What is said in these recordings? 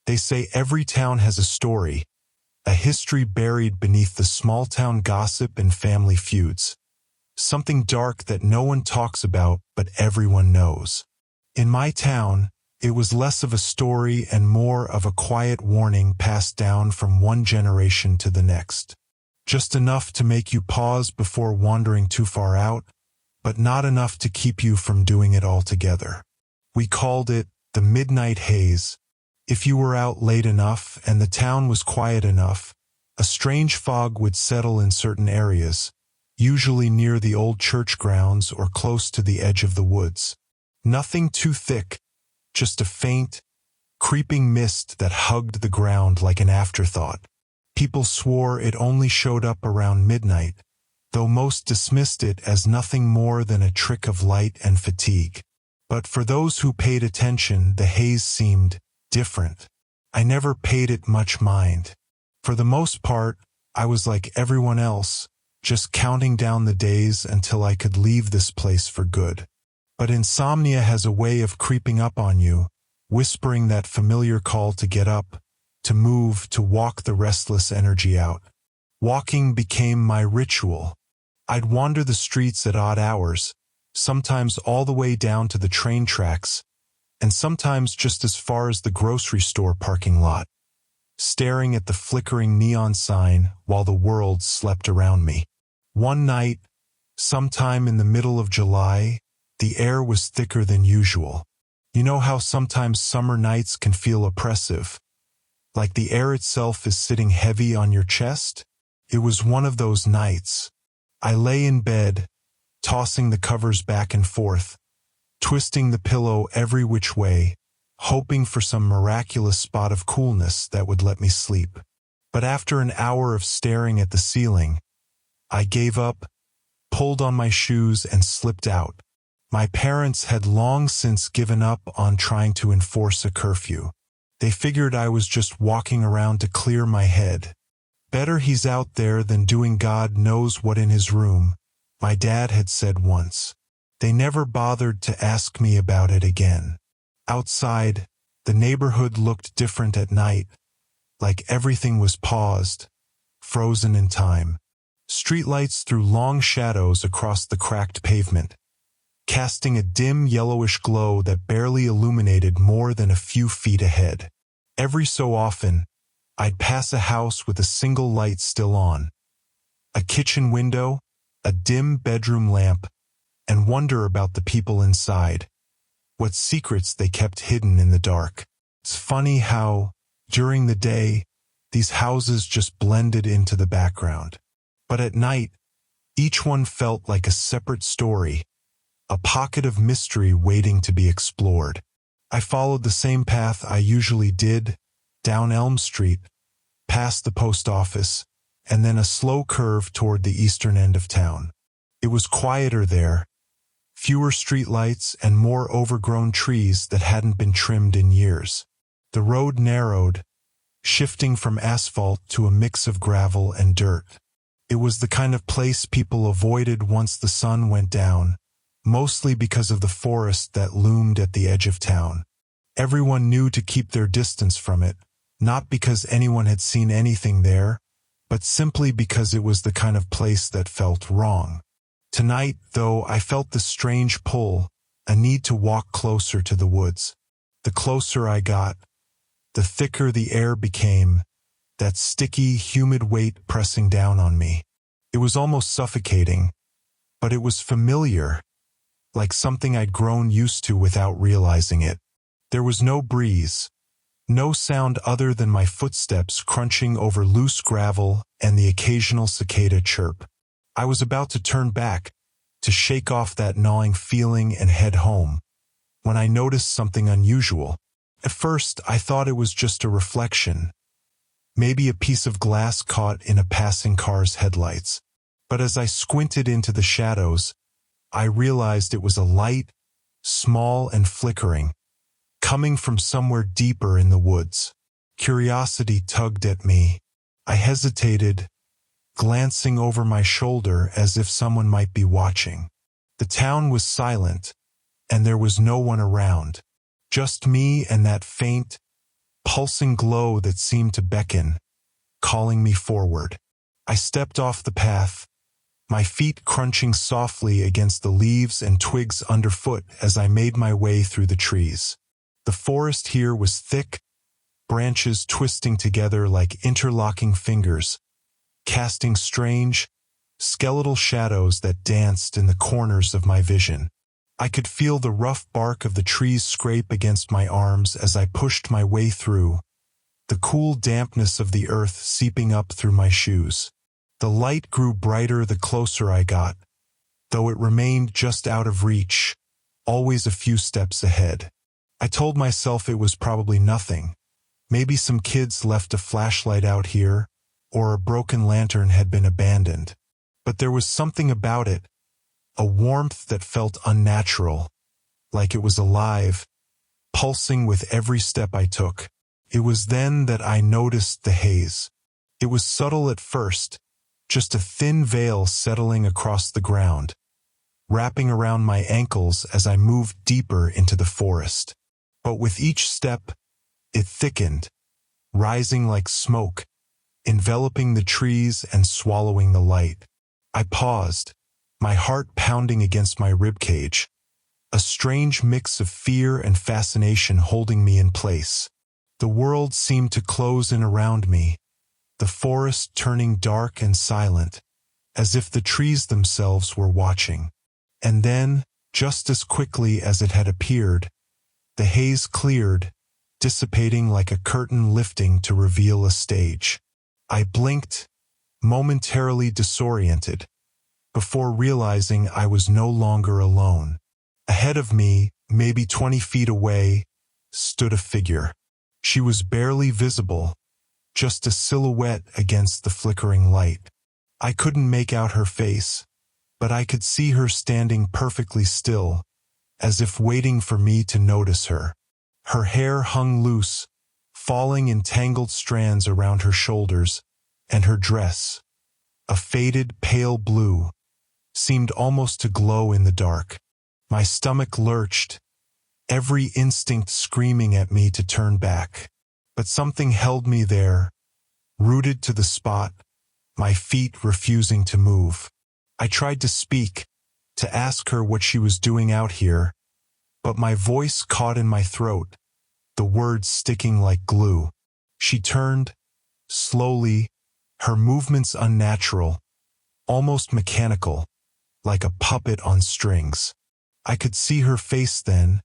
They say every town has a story, a history buried beneath the small-town gossip and family feuds. Something dark that no one talks about, but everyone knows. In my town, it was less of a story and more of a quiet warning passed down from one generation to the next. Just enough to make you pause before wandering too far out, but not enough to keep you from doing it altogether. We called it the Midnight Haze. If you were out late enough and the town was quiet enough, a strange fog would settle in certain areas, usually near the old church grounds or close to the edge of the woods. Nothing too thick, just a faint, creeping mist that hugged the ground like an afterthought. People swore it only showed up around midnight, though most dismissed it as nothing more than a trick of light and fatigue. But for those who paid attention, the haze seemed different. I never paid it much mind. For the most part, I was like everyone else, just counting down the days until I could leave this place for good. But insomnia has a way of creeping up on you, whispering that familiar call to get up, to move, to walk the restless energy out. Walking became my ritual. I'd wander the streets at odd hours, sometimes all the way down to the train tracks, and sometimes just as far as the grocery store parking lot, staring at the flickering neon sign while the world slept around me. One night, sometime in the middle of July, the air was thicker than usual. You know how sometimes summer nights can feel oppressive, like the air itself is sitting heavy on your chest? It was one of those nights. I lay in bed, tossing the covers back and forth, twisting the pillow every which way, hoping for some miraculous spot of coolness that would let me sleep. But after an hour of staring at the ceiling, I gave up, pulled on my shoes and slipped out. My parents had long since given up on trying to enforce a curfew. They figured I was just walking around to clear my head. Better he's out there than doing God knows what in his room, my dad had said once. They never bothered to ask me about it again. Outside, the neighborhood looked different at night, like everything was paused, frozen in time. Streetlights threw long shadows across the cracked pavement, casting a dim yellowish glow that barely illuminated more than a few feet ahead. Every so often, I'd pass a house with a single light still on, a kitchen window, a dim bedroom lamp, and wonder about the people inside, what secrets they kept hidden in the dark. It's funny how, during the day, these houses just blended into the background. But at night, each one felt like a separate story, a pocket of mystery waiting to be explored. I followed the same path I usually did, down Elm Street, past the post office, and then a slow curve toward the eastern end of town. It was quieter there, fewer streetlights and more overgrown trees that hadn't been trimmed in years. The road narrowed, shifting from asphalt to a mix of gravel and dirt. It was the kind of place people avoided once the sun went down, mostly because of the forest that loomed at the edge of town. Everyone knew to keep their distance from it, not because anyone had seen anything there, but simply because it was the kind of place that felt wrong. Tonight, though, I felt the strange pull, a need to walk closer to the woods. The closer I got, the thicker the air became, that sticky, humid weight pressing down on me. It was almost suffocating, but it was familiar, like something I'd grown used to without realizing it. There was no breeze, no sound other than my footsteps crunching over loose gravel and the occasional cicada chirp. I was about to turn back, to shake off that gnawing feeling and head home, when I noticed something unusual. At first, I thought it was just a reflection, maybe a piece of glass caught in a passing car's headlights. But as I squinted into the shadows, I realized it was a light, small and flickering, coming from somewhere deeper in the woods. Curiosity tugged at me. I hesitated, glancing over my shoulder as if someone might be watching. The town was silent, and there was no one around. Just me and that faint, pulsing glow that seemed to beckon, calling me forward. I stepped off the path, my feet crunching softly against the leaves and twigs underfoot as I made my way through the trees. The forest here was thick, branches twisting together like interlocking fingers, casting strange, skeletal shadows that danced in the corners of my vision. I could feel the rough bark of the trees scrape against my arms as I pushed my way through, the cool dampness of the earth seeping up through my shoes. The light grew brighter the closer I got, though it remained just out of reach, always a few steps ahead. I told myself it was probably nothing. Maybe some kids left a flashlight out here, or a broken lantern had been abandoned. But there was something about it, a warmth that felt unnatural, like it was alive, pulsing with every step I took. It was then that I noticed the haze. It was subtle at first, just a thin veil settling across the ground, wrapping around my ankles as I moved deeper into the forest. But with each step, it thickened, rising like smoke, enveloping the trees and swallowing the light. I paused, my heart pounding against my ribcage, a strange mix of fear and fascination holding me in place. The world seemed to close in around me, the forest turning dark and silent, as if the trees themselves were watching. And then, just as quickly as it had appeared, the haze cleared, dissipating like a curtain lifting to reveal a stage. I blinked, momentarily disoriented, before realizing I was no longer alone. Ahead of me, maybe 20 feet away, stood a figure. She was barely visible, just a silhouette against the flickering light. I couldn't make out her face, but I could see her standing perfectly still, as if waiting for me to notice her. Her hair hung loose, falling in tangled strands around her shoulders, and her dress, a faded pale blue, seemed almost to glow in the dark. My stomach lurched, every instinct screaming at me to turn back. But something held me there, rooted to the spot, my feet refusing to move. I tried to speak, to ask her what she was doing out here, but my voice caught in my throat, the words sticking like glue. She turned, slowly, her movements unnatural, almost mechanical, like a puppet on strings. I could see her face then,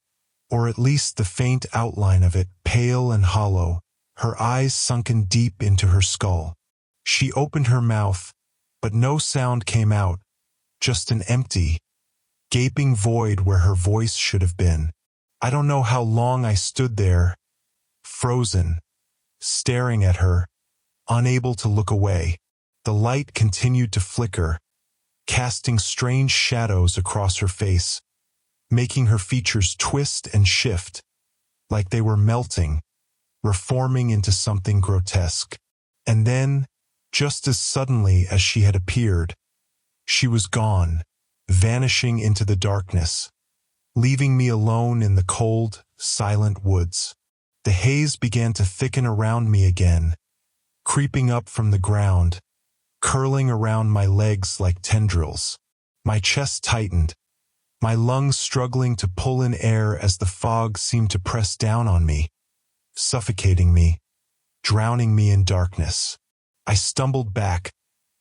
or at least the faint outline of it, pale and hollow, her eyes sunken deep into her skull. She opened her mouth, but no sound came out, just an empty, gaping void where her voice should have been. I don't know how long I stood there, frozen, staring at her, unable to look away. The light continued to flicker, casting strange shadows across her face, making her features twist and shift, like they were melting, reforming into something grotesque. And then, just as suddenly as she had appeared, she was gone, vanishing into the darkness, leaving me alone in the cold, silent woods. The haze began to thicken around me again, creeping up from the ground, curling around my legs like tendrils. My chest tightened, my lungs struggling to pull in air as the fog seemed to press down on me, suffocating me, drowning me in darkness. I stumbled back,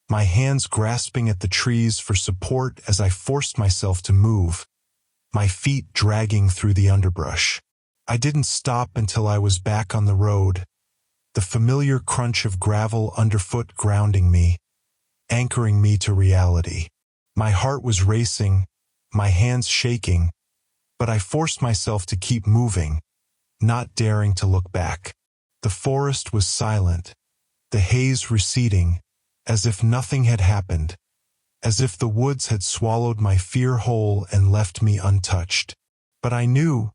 my hands grasping at the trees for support as I forced myself to move, my feet dragging through the underbrush. I didn't stop until I was back on the road, the familiar crunch of gravel underfoot grounding me, anchoring me to reality. My heart was racing, my hands shaking, but I forced myself to keep moving, not daring to look back. The forest was silent, the haze receding, as if nothing had happened, as if the woods had swallowed my fear whole and left me untouched. But I knew,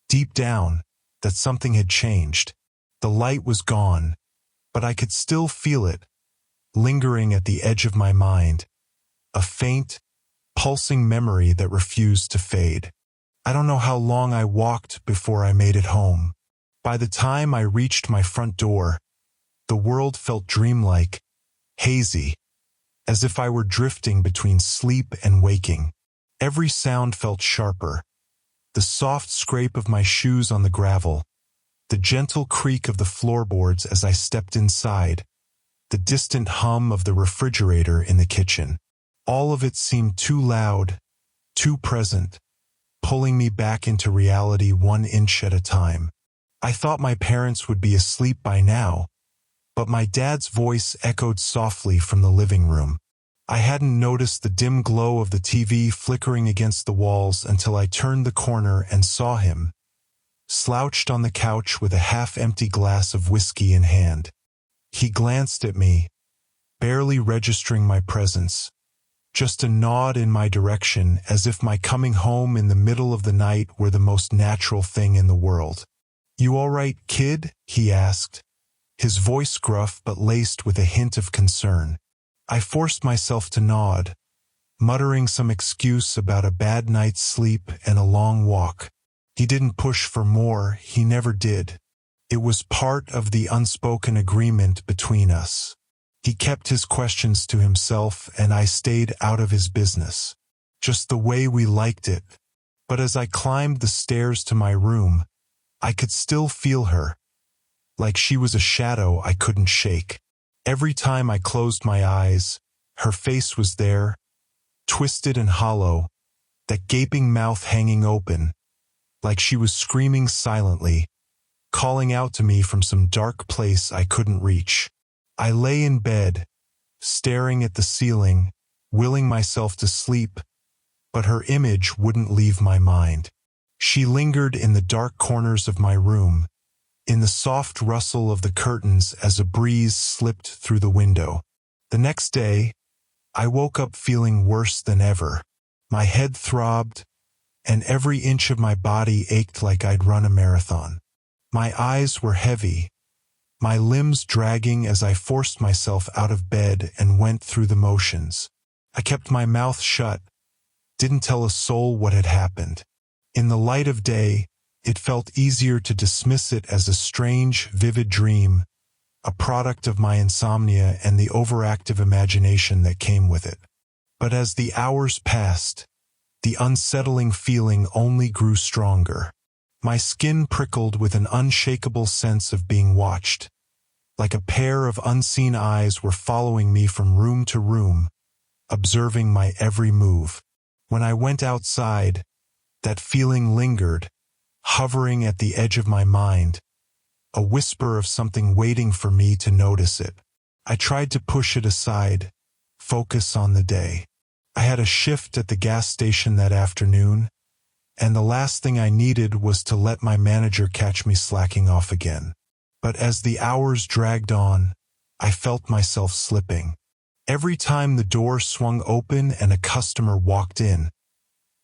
deep down, that something had changed. The light was gone, but I could still feel it, lingering at the edge of my mind, a faint, pulsing memory that refused to fade. I don't know how long I walked before I made it home, By the time I reached my front door, the world felt dreamlike, hazy, as if I were drifting between sleep and waking. Every sound felt sharper. The soft scrape of my shoes on the gravel, the gentle creak of the floorboards as I stepped inside, the distant hum of the refrigerator in the kitchen. All of it seemed too loud, too present, pulling me back into reality 1 inch at a time. I thought my parents would be asleep by now, but my dad's voice echoed softly from the living room. I hadn't noticed the dim glow of the TV flickering against the walls until I turned the corner and saw him, slouched on the couch with a half-empty glass of whiskey in hand. He glanced at me, barely registering my presence, just a nod in my direction as if my coming home in the middle of the night were the most natural thing in the world. "You all right, kid?" he asked, his voice gruff but laced with a hint of concern. I forced myself to nod, muttering some excuse about a bad night's sleep and a long walk. He didn't push for more, he never did. It was part of the unspoken agreement between us. He kept his questions to himself and I stayed out of his business. Just the way we liked it. But as I climbed the stairs to my room, I could still feel her, like she was a shadow I couldn't shake. Every time I closed my eyes, her face was there, twisted and hollow, that gaping mouth hanging open, like she was screaming silently, calling out to me from some dark place I couldn't reach. I lay in bed, staring at the ceiling, willing myself to sleep, but her image wouldn't leave my mind. She lingered in the dark corners of my room, in the soft rustle of the curtains as a breeze slipped through the window. The next day, I woke up feeling worse than ever. My head throbbed, and every inch of my body ached like I'd run a marathon. My eyes were heavy, my limbs dragging as I forced myself out of bed and went through the motions. I kept my mouth shut, didn't tell a soul what had happened. In the light of day, it felt easier to dismiss it as a strange, vivid dream, a product of my insomnia and the overactive imagination that came with it. But as the hours passed, the unsettling feeling only grew stronger. My skin prickled with an unshakable sense of being watched, like a pair of unseen eyes were following me from room to room, observing my every move. When I went outside, that feeling lingered, hovering at the edge of my mind, a whisper of something waiting for me to notice it. I tried to push it aside, focus on the day. I had a shift at the gas station that afternoon, and the last thing I needed was to let my manager catch me slacking off again. But as the hours dragged on, I felt myself slipping. Every time the door swung open and a customer walked in,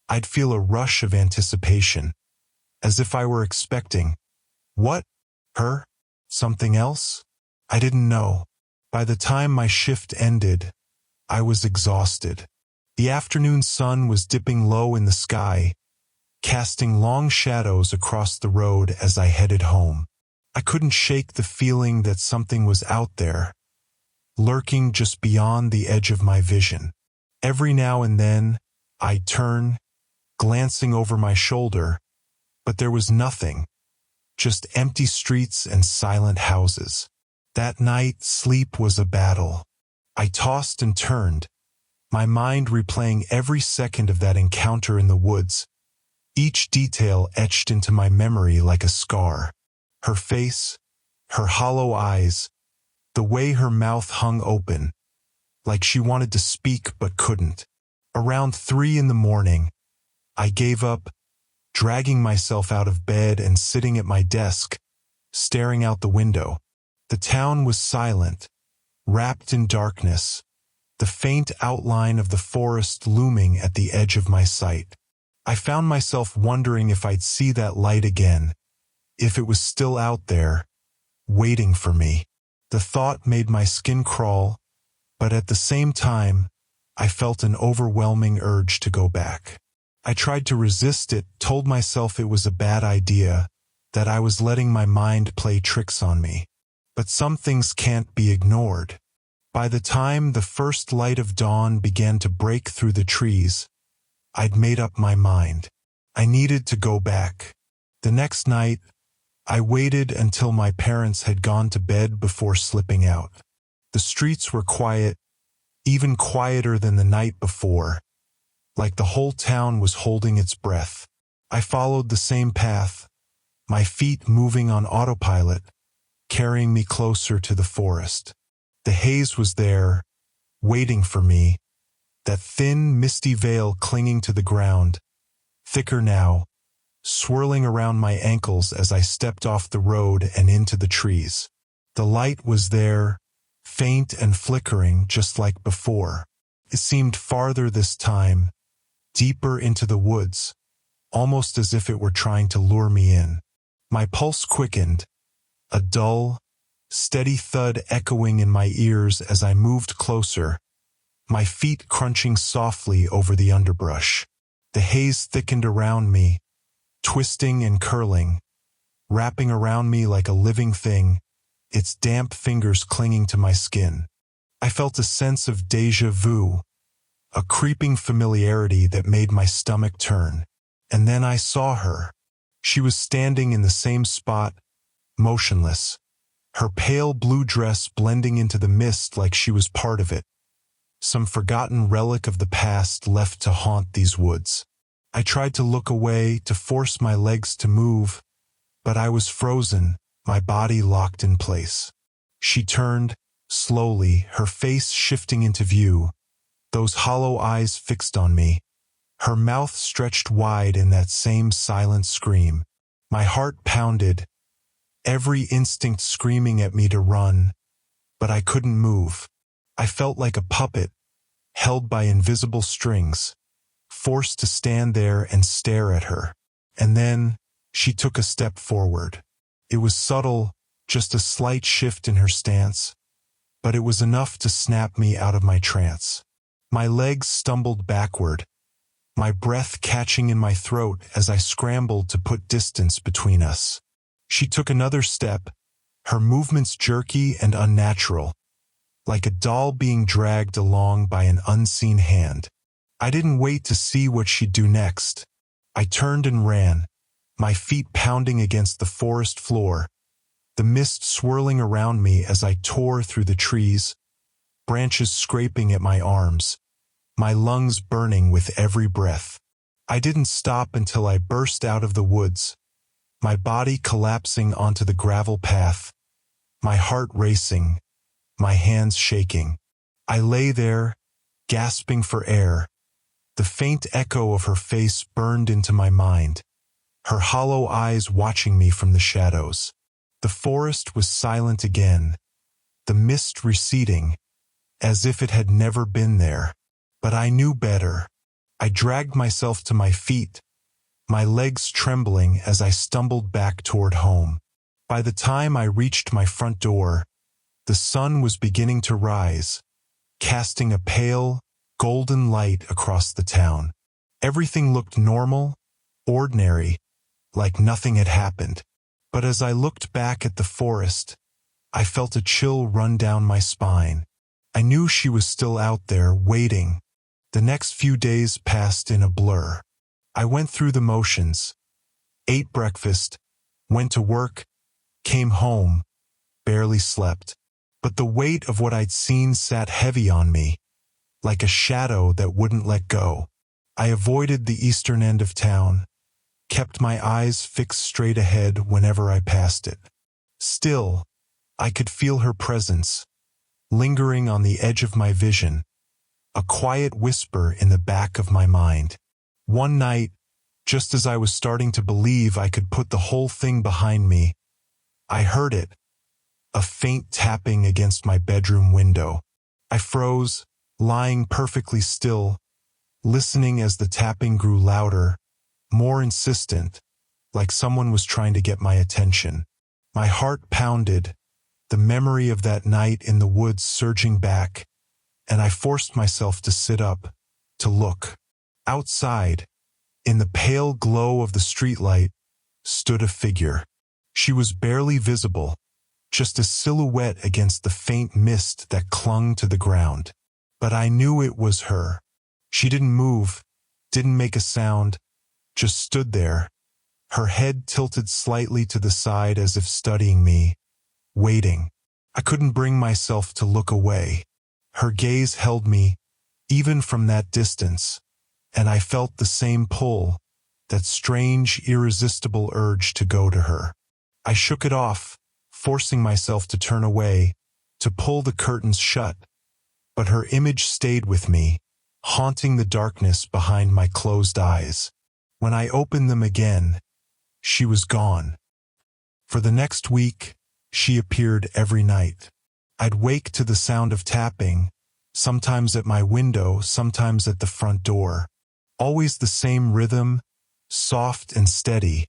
I'd feel a rush of anticipation, as if I were expecting, what? Her? Something else? I didn't know. By the time my shift ended, I was exhausted. The afternoon sun was dipping low in the sky, casting long shadows across the road as I headed home. I couldn't shake the feeling that something was out there, lurking just beyond the edge of my vision. Every now and then, I'd turn, glancing over my shoulder, but there was nothing, just empty streets and silent houses. That night, sleep was a battle. I tossed and turned, my mind replaying every second of that encounter in the woods, each detail etched into my memory like a scar. Her face, her hollow eyes, the way her mouth hung open, like she wanted to speak but couldn't. Around 3 a.m, I gave up, dragging myself out of bed and sitting at my desk, staring out the window. The town was silent, wrapped in darkness, the faint outline of the forest looming at the edge of my sight. I found myself wondering if I'd see that light again, if it was still out there, waiting for me. The thought made my skin crawl, but at the same time, I felt an overwhelming urge to go back. I tried to resist it, told myself it was a bad idea, that I was letting my mind play tricks on me. But some things can't be ignored. By the time the first light of dawn began to break through the trees, I'd made up my mind. I needed to go back. The next night, I waited until my parents had gone to bed before slipping out. The streets were quiet, even quieter than the night before, like the whole town was holding its breath. I followed the same path, my feet moving on autopilot, carrying me closer to the forest. The haze was there, waiting for me, that thin, misty veil clinging to the ground, thicker now, swirling around my ankles as I stepped off the road and into the trees. The light was there, faint and flickering just like before. It seemed farther this time, deeper into the woods, almost as if it were trying to lure me in. My pulse quickened, a dull, steady thud echoing in my ears as I moved closer, my feet crunching softly over the underbrush. The haze thickened around me, twisting and curling, wrapping around me like a living thing, its damp fingers clinging to my skin. I felt a sense of déjà vu, a creeping familiarity that made my stomach turn. And then I saw her. She was standing in the same spot, motionless, her pale blue dress blending into the mist like she was part of it, some forgotten relic of the past left to haunt these woods. I tried to look away, to force my legs to move, but I was frozen, my body locked in place. She turned, slowly, her face shifting into view, those hollow eyes fixed on me, her mouth stretched wide in that same silent scream. My heart pounded, every instinct screaming at me to run, but I couldn't move. I felt like a puppet, held by invisible strings, forced to stand there and stare at her. And then, she took a step forward. It was subtle, just a slight shift in her stance, but it was enough to snap me out of my trance. My legs stumbled backward, my breath catching in my throat as I scrambled to put distance between us. She took another step, her movements jerky and unnatural, like a doll being dragged along by an unseen hand. I didn't wait to see what she'd do next. I turned and ran, my feet pounding against the forest floor, the mist swirling around me as I tore through the trees, branches scraping at my arms, my lungs burning with every breath. I didn't stop until I burst out of the woods, my body collapsing onto the gravel path, my heart racing, my hands shaking. I lay there, gasping for air. The faint echo of her face burned into my mind, her hollow eyes watching me from the shadows. The forest was silent again, the mist receding, as if it had never been there. But I knew better. I dragged myself to my feet, my legs trembling as I stumbled back toward home. By the time I reached my front door, the sun was beginning to rise, casting a pale, golden light across the town. Everything looked normal, ordinary, like nothing had happened. But as I looked back at the forest, I felt a chill run down my spine. I knew she was still out there, waiting. The next few days passed in a blur. I went through the motions, ate breakfast, went to work, came home, barely slept. But the weight of what I'd seen sat heavy on me, like a shadow that wouldn't let go. I avoided the eastern end of town, kept my eyes fixed straight ahead whenever I passed it. Still, I could feel her presence, lingering on the edge of my vision, a quiet whisper in the back of my mind. One night, just as I was starting to believe I could put the whole thing behind me, I heard it, a faint tapping against my bedroom window. I froze, lying perfectly still, listening as the tapping grew louder, more insistent, like someone was trying to get my attention. My heart pounded, the memory of that night in the woods surging back, and I forced myself to sit up, to look. Outside, in the pale glow of the streetlight, stood a figure. She was barely visible, just a silhouette against the faint mist that clung to the ground. But I knew it was her. She didn't move, didn't make a sound, just stood there, her head tilted slightly to the side as if studying me, waiting. I couldn't bring myself to look away. Her gaze held me, even from that distance, and I felt the same pull, that strange, irresistible urge to go to her. I shook it off, forcing myself to turn away, to pull the curtains shut, but her image stayed with me, haunting the darkness behind my closed eyes. When I opened them again, she was gone. For the next week, she appeared every night. I'd wake to the sound of tapping, sometimes at my window, sometimes at the front door. Always the same rhythm, soft and steady,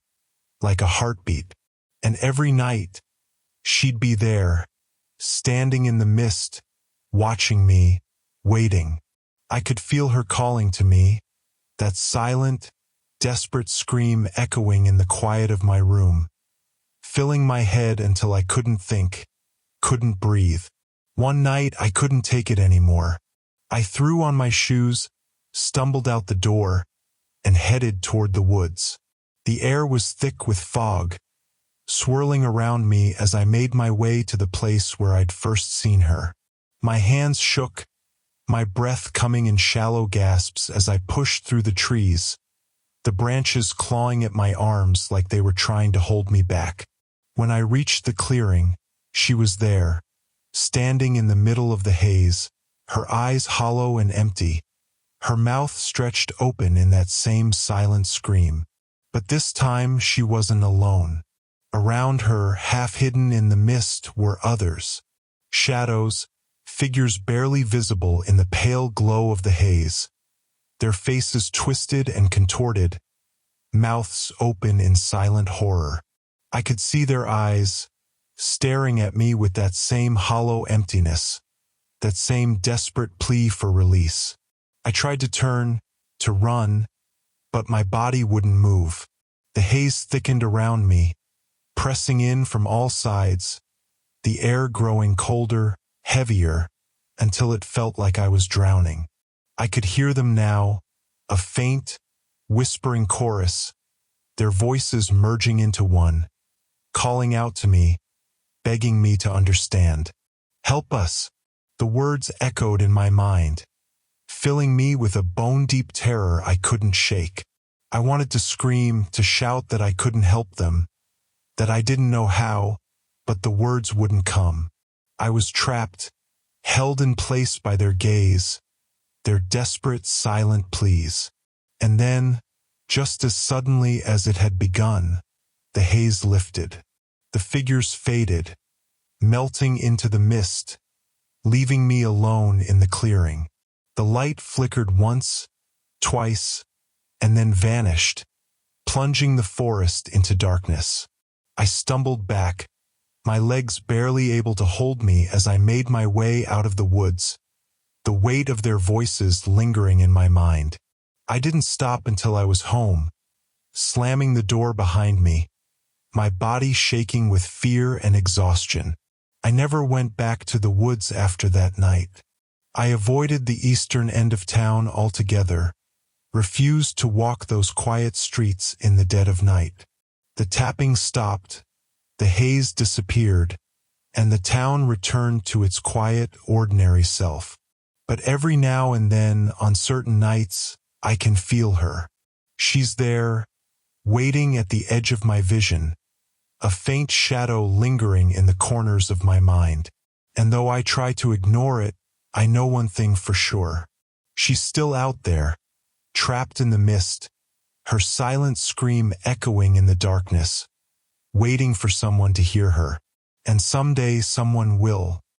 like a heartbeat. And every night, she'd be there, standing in the mist, watching me, waiting. I could feel her calling to me, that silent, desperate scream echoing in the quiet of my room, filling my head until I couldn't think, couldn't breathe. One night I couldn't take it anymore. I threw on my shoes, stumbled out the door, and headed toward the woods. The air was thick with fog, swirling around me as I made my way to the place where I'd first seen her. My hands shook, my breath coming in shallow gasps as I pushed through the trees, the branches clawing at my arms like they were trying to hold me back. When I reached the clearing, she was there, standing in the middle of the haze, her eyes hollow and empty, her mouth stretched open in that same silent scream. But this time she wasn't alone. Around her, half hidden in the mist, were others. Shadows, figures barely visible in the pale glow of the haze, their faces twisted and contorted, mouths open in silent horror. I could see their eyes, staring at me with that same hollow emptiness, that same desperate plea for release. I tried to turn, to run, but my body wouldn't move. The haze thickened around me, pressing in from all sides, the air growing colder, heavier, until it felt like I was drowning. I could hear them now, a faint, whispering chorus, their voices merging into one, calling out to me, begging me to understand. Help us! The words echoed in my mind, filling me with a bone-deep terror I couldn't shake. I wanted to scream, to shout that I couldn't help them, that I didn't know how, but the words wouldn't come. I was trapped, held in place by their gaze, their desperate, silent pleas. And then, just as suddenly as it had begun, the haze lifted. The figures faded, melting into the mist, leaving me alone in the clearing. The light flickered once, twice, and then vanished, plunging the forest into darkness. I stumbled back, my legs barely able to hold me as I made my way out of the woods, the weight of their voices lingering in my mind. I didn't stop until I was home, slamming the door behind me, my body shaking with fear and exhaustion. I never went back to the woods after that night. I avoided the eastern end of town altogether, refused to walk those quiet streets in the dead of night. The tapping stopped, the haze disappeared, and the town returned to its quiet, ordinary self. But every now and then, on certain nights, I can feel her. She's there, waiting at the edge of my vision, a faint shadow lingering in the corners of my mind. And though I try to ignore it, I know one thing for sure. She's still out there, trapped in the mist, her silent scream echoing in the darkness, waiting for someone to hear her. And someday someone will.